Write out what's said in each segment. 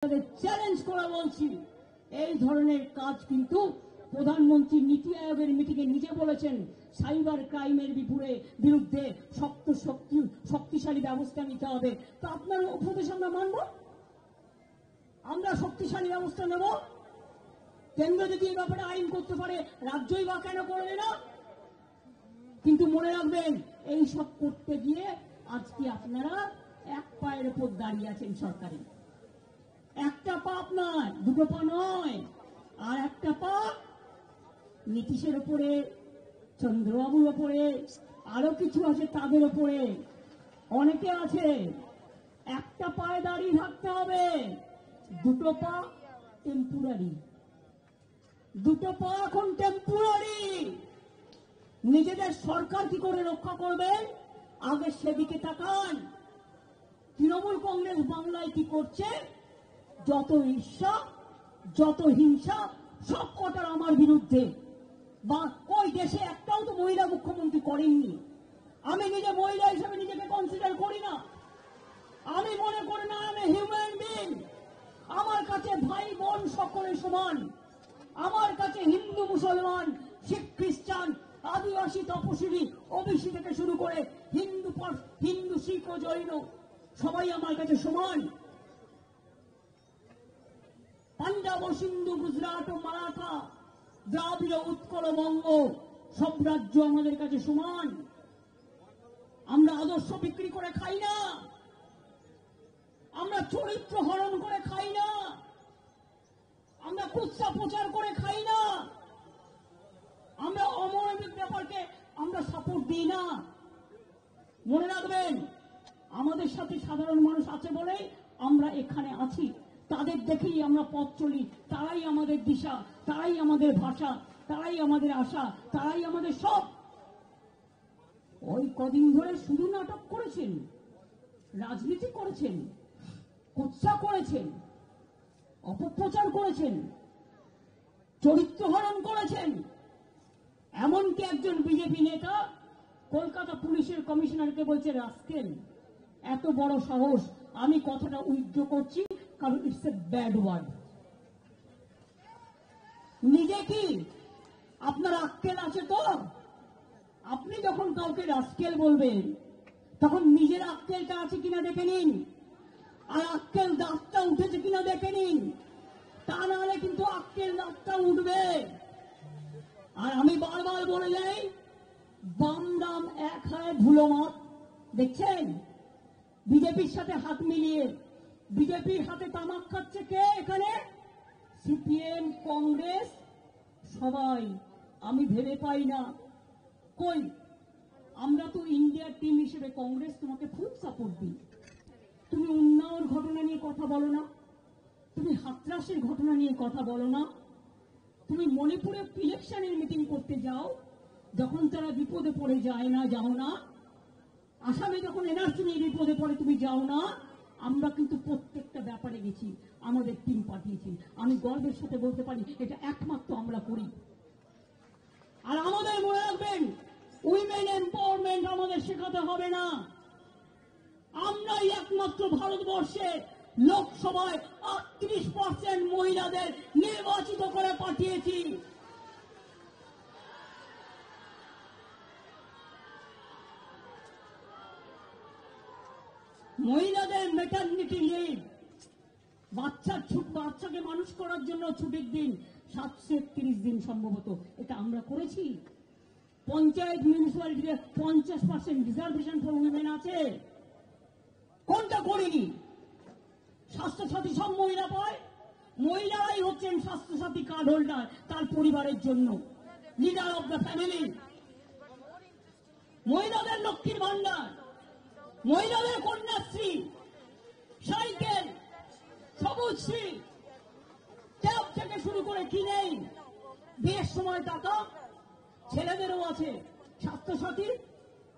Challenge করা বলছি, এই ধরনের কাজ কিন্তু প্রধানমন্ত্রী নীতি আয়োগের মিটিংয়ে নিজে বলেছেন সাইবার ক্রাইমের বিরুদ্ধে শক্তিশালী ব্যবস্থা নিতে হবে। তো আপনার উপদেশ আমরা মানব, আমরা শক্তিশালী ব্যবস্থা নেব। কেন্দ্র যদি এই ব্যাপারে আইন করতে পারে, রাজ্যই বা কেন করবে না? কিন্তু মনে রাখবেন, এই সব করতে গিয়ে আজকে আপনারা এক পায়ের উপর দাঁড়িয়ে আছেন। সরকারি একটা পা আপনার, দুটো পা নয়, আর একটা পা নীতিশের উপরে, চন্দ্রবাবুর উপরে, আরো কিছু আছে তাদের উপরে, অনেকে আছে। একটা পায়ে দাঁড়িয়ে থাকতে হবে, দুটো পা টেম্পোরারি, দুটো পা এখন টেম্পোরারি। নিজেদের সরকার কি করে রক্ষা করবেন আগে সেদিকে তাকান। তৃণমূল কংগ্রেস বাংলায় কি করছে? যত ঈর্ষা, যত হিংসা, সব কটার আমার বিরুদ্ধে। বা ওই দেশে একটাও তো মহিলা মুখ্যমন্ত্রী করেননি। আমি নিজে মহিলা হিসেবে নিজেকে কনসিডার করি না। আমি মনে করি না আমি হিউম্যান বিং। আমার কাছে ভাই বোন সকলে সমান। আমার কাছে হিন্দু, মুসলমান, শিখ, খ্রিস্টান, আদিবাসী, তপশিলি, ওবিসি থেকে শুরু করে হিন্দু, শিখ ও জৈন সবাই আমার কাছে সমান। পাঞ্জাব ও সিন্ধু, গুজরাট ও মারাঠা, দ্রাবিড়, উৎকল, বঙ্গ সব রাজ্য আমাদের কাছে সমান। আমরা আদর্শ বিক্রি করে খাই না, আমরা চরিত্র হরণ করে খাই না, আমরা কুৎসা প্রচার করে খাই না, আমরা অমানবিক ব্যাপারকে আমরা সাপোর্ট দিই না। মনে রাখবেন, আমাদের সাথে সাধারণ মানুষ আছে বলে আমরা এখানে আছি। তাদের দেখেই আমরা পথ চলি। তারাই আমাদের দিশা, তারাই আমাদের ভাষা, তারাই আমাদের আশা, তারাই আমাদের সব। ওই কদিন ধরে শুধু নাটক করেছেন, রাজনীতি করেছেন, কুৎসা করেছেন, অপপ্রচার করেছেন, চরিত্র হরণ করেছেন। এমনকি একজন বিজেপি নেতা কলকাতা পুলিশের কমিশনারকে বলছে রাস্কেল। এত বড় সাহস! আমি কথাটা উইথড্র করছি, কারণ ইটস এ ব্যাড ওয়ার্ড। নিজে কি আপনার আক্কেল আছে তো? আপনি যখন কাউকে রাস্কেল বলবেন তখন নিজের আক্কেলটা আছে কিনা দেখে নিন, আর আক্কেল দাঁতটা উঠেছে কিনা দেখে নিন। তা নাহলে কিন্তু আক্কেল দাঁতটা উঠবে। আর আমি বারবার বলে যাই, বাম দাম এক হয়, ভুলো মত। দেখছেন বিজেপির সাথে হাত মিলিয়ে, বিজেপির হাতে তামাক খাচ্ছে কে এখানে? সিপিএম, কংগ্রেস, সবাই। আমি ভেবে পাই না, কই আমরা তো ইন্ডিয়ার টিম হিসেবে কংগ্রেস তোমাকে ফুল সাপোর্ট দিই। তুমি উন্নাওর ঘটনা নিয়ে কথা বলো না, তুমি হাতরাসের ঘটনা নিয়ে কথা বলো না, তুমি মণিপুরে ইলেকশনের মিটিং করতে যাও, যখন তারা বিপদে পড়ে যায় না, যাও না। আসামে যখন এনআরসি নিয়ে বিপদে পড়ে তুমি যাও না। আমরা কিন্তু প্রত্যেকটা ব্যাপারে গেছি, আমাদের টিম পাঠিয়েছি। আমি গর্বের সাথে বলতে পারি এটা একমাত্র আমরা করি। আর আমাদের মনে রাখবেন, উইমেন এম্পাওয়ারমেন্ট আমাদের শেখাতে হবে না। আমরাই একমাত্র ভারতবর্ষে লোকসভায় 38% মহিলাদের নির্বাচিত করে পাঠিয়েছি। মহিলাদের ম্যাটারনিটি লিভ, বাচ্চাকে মানুষ করার জন্য ছুটির দিন 731 দিন সম্ভবত, এটা আমরা করেছি। পঞ্চায়েত, মিউনিসিপ্যালিটিতে 50% রিজার্ভেশন ফর উইমেন আছে, কোনটা করিনি? স্বাস্থ্যসাথী সব মহিলা পায়। মহিলারাই হচ্ছেন স্বাস্থ্যসাথী কার্ড হোল্ডার তার পরিবারের জন্য, লিডার অব দ্য ফ্যামিলি। মহিলাদের লক্ষ্মীর ভান্ডার, মহিলাদের কন্যাশ্রী, সাইকেল, সবুজশ্রী, ট্যাব থেকে শুরু করে কি নেই? বিয়ের সময় টাকা ছেলেদেরও আছে, স্বাস্থ্যসাথী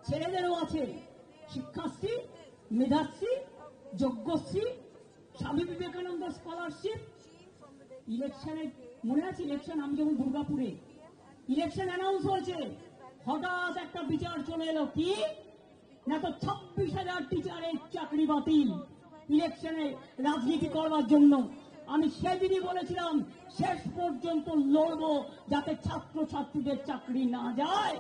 ছেলেদেরও আছে, শিক্ষাশ্রী, মেধাশ্রী, যজ্ঞশ্রী, স্বামী বিবেকানন্দ স্কলারশিপ। ইলেকশনে মনে আছে, ইলেকশন আমি যখন দুর্গাপুরে ইলেকশন অ্যানাউন্স হয়েছে, হঠাৎ একটা বিচার চলে এলো, কি না তো 26,000 টিচারের চাকরি বাতিল। ইলেকশনে রাজনীতি করবার জন্য। আমি সেদিনই বলেছিলাম শেষ পর্যন্ত লড়বো যাতে ছাত্রছাত্রীদের চাকরি না যায়।